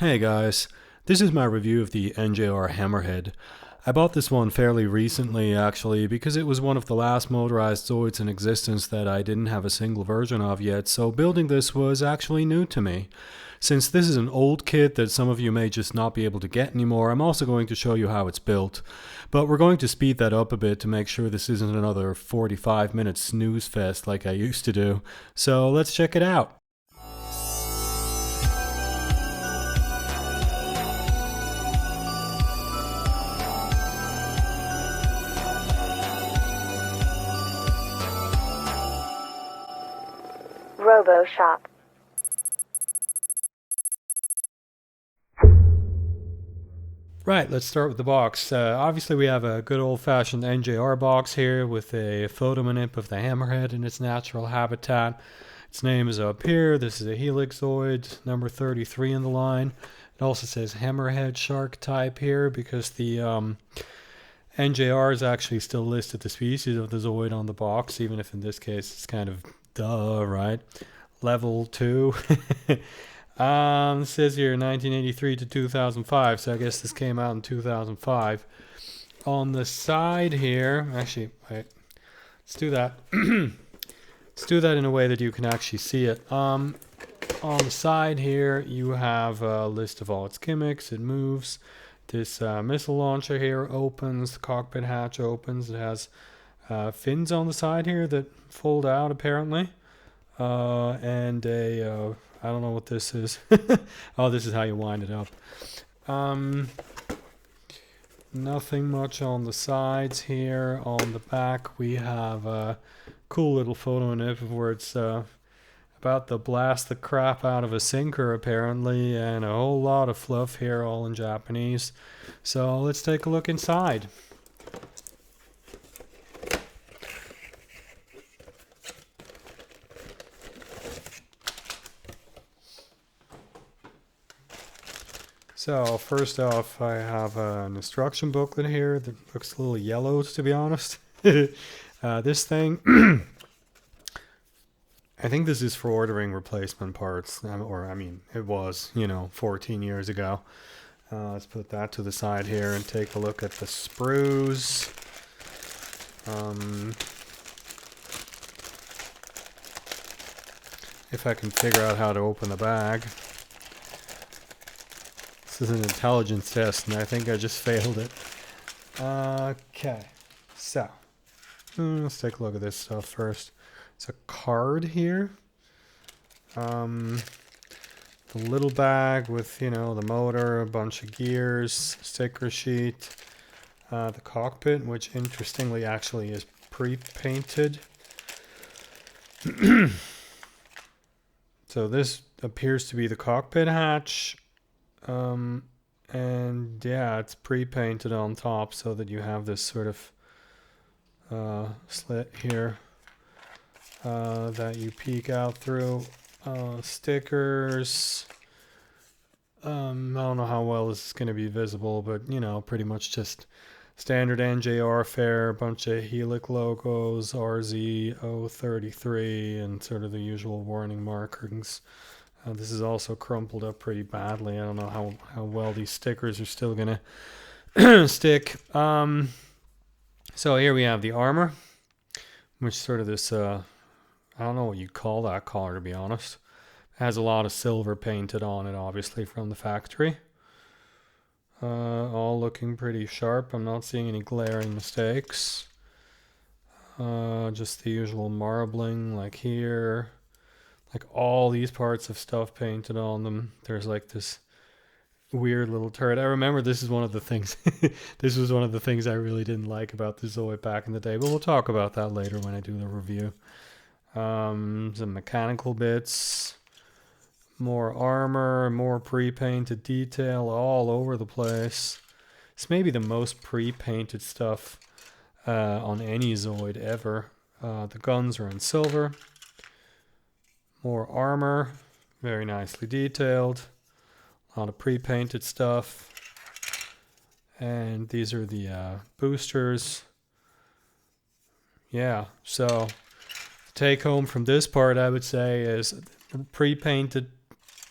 Hey guys, this is my review of the NJR Hammerhead. I bought this one fairly recently actually because it was one of the last motorized Zoids in existence that I didn't have a single version of yet, so building this was actually new to me. Since this is an old kit that some of you may just not be able to get anymore, I'm also going to show you how it's built. But we're going to speed that up a bit to make sure this isn't another 45-minute snooze fest like I used to do. So let's check it out. Robo Shop. Right, let's start with the box. Obviously we have a good old-fashioned NJR box here with a photo manip of the hammerhead in its natural habitat. Its name is up here. This is a Helix Zoid, number 33 in the line. It also says hammerhead shark type here because the NJR is actually still listed the species of the Zoid on the box, even if in this case it's kind of duh, right? Level 2. It says here 1983 to 2005, so I guess this came out in 2005. On the side here, actually, wait, let's do that. Let's do that in a way that you can actually see it. On the side here, you have a list of all its gimmicks. It moves. This missile launcher here opens. The cockpit hatch opens. It has fins on the side here that fold out apparently. And a I don't know what this is. Oh, this is how you wind it up. Nothing much on the sides here. On the back we have a cool little photo nip where it's about to blast the crap out of a sinker apparently, and a whole lot of fluff here all in Japanese. So let's take a look inside. So first off, I have an instruction booklet here that looks a little yellow, to be honest. This thing, I think this is for ordering replacement parts, or I mean, it was, 14 years ago. Let's put that to the side here and take a look at the sprues. If I can figure out how to open the bag. This is an intelligence test, and I think I just failed it. Okay, so let's take a look at this stuff first. It's a card here. The little bag with, the motor, a bunch of gears, sticker sheet, the cockpit, which interestingly actually is pre-painted. So this appears to be the cockpit hatch. And yeah, it's pre-painted on top so that you have this sort of slit here that you peek out through. Stickers. I don't know how well this is going to be visible, but pretty much just standard NJR fare, a bunch of Helix logos, RZ033, and sort of the usual warning markings. This is also crumpled up pretty badly. I don't know how well these stickers are still going to stick. So here we have the armor, which sort of this, I don't know what you'd call that color, to be honest. It has a lot of silver painted on it, obviously, from the factory. All looking pretty sharp. I'm not seeing any glaring mistakes. Just the usual marbling, like here. Like all these parts have stuff painted on them. There's like this weird little turret. I remember this is one of the things. This was one of the things I really didn't like about the Zoid back in the day. But we'll talk about that later when I do the review. Some mechanical bits, more armor, more pre-painted detail all over the place. It's maybe the most pre-painted stuff on any Zoid ever. The guns are in silver. More armor, very nicely detailed. A lot of pre-painted stuff. And these are the boosters. Yeah, so take home from this part, I would say, is pre-painted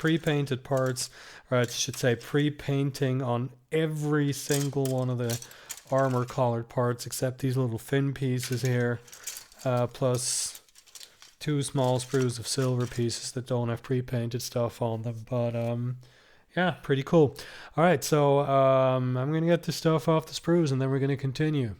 pre-painted parts, or I should say pre-painting on every single one of the armor colored parts except these little fin pieces here, plus 2 small sprues of silver pieces that don't have pre-painted stuff on them. But yeah, pretty cool. All right, so I'm gonna get this stuff off the sprues and then we're gonna continue.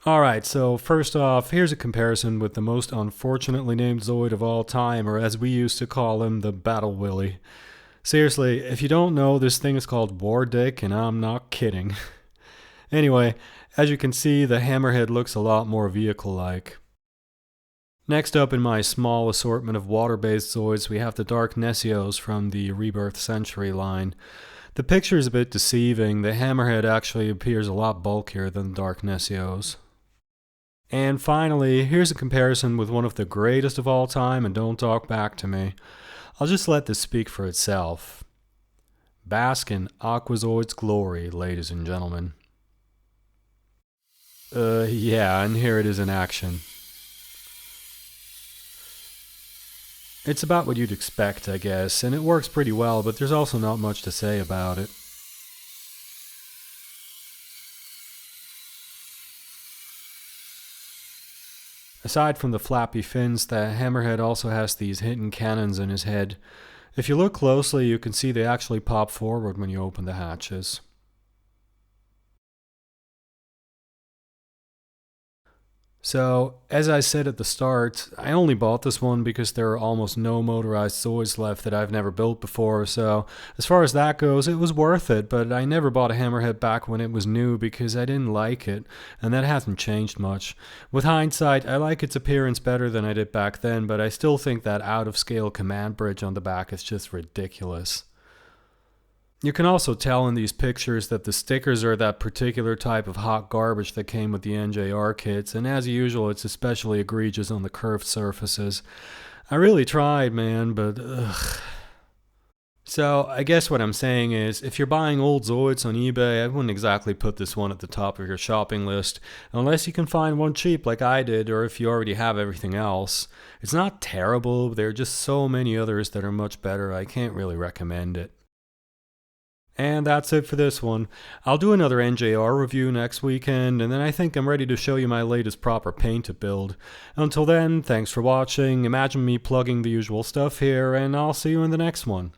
Alright, so first off, here's a comparison with the most unfortunately named Zoid of all time, or as we used to call him, the Battle Willy. Seriously, if you don't know, this thing is called War Dick, and I'm not kidding. Anyway, as you can see, the Hammerhead looks a lot more vehicle-like. Next up in my small assortment of water-based Zoids, we have the Dark Nessios from the Rebirth Century line. The picture is a bit deceiving. The Hammerhead actually appears a lot bulkier than the Dark Nessios. And finally, here's a comparison with one of the greatest of all time, and don't talk back to me. I'll just let this speak for itself. Bask in Aquazoid's glory, ladies and gentlemen. Yeah, and here it is in action. It's about what you'd expect, I guess, and it works pretty well, but there's also not much to say about it. Aside from the flappy fins, the Hammerhead also has these hidden cannons in his head. If you look closely, you can see they actually pop forward when you open the hatches. So, as I said at the start, I only bought this one because there are almost no motorized Zoids left that I've never built before, so as far as that goes, it was worth it, but I never bought a Hammerhead back when it was new because I didn't like it, and that hasn't changed much. With hindsight, I like its appearance better than I did back then, but I still think that out-of-scale command bridge on the back is just ridiculous. You can also tell in these pictures that the stickers are that particular type of hot garbage that came with the NJR kits, and as usual, it's especially egregious on the curved surfaces. I really tried, man, but ugh. So, I guess what I'm saying is, if you're buying old Zoids on eBay, I wouldn't exactly put this one at the top of your shopping list, unless you can find one cheap like I did, or if you already have everything else. It's not terrible, but there are just so many others that are much better, I can't really recommend it. And that's it for this one. I'll do another NJR review next weekend, and then I think I'm ready to show you my latest proper painted build. Until then, thanks for watching, imagine me plugging the usual stuff here, and I'll see you in the next one.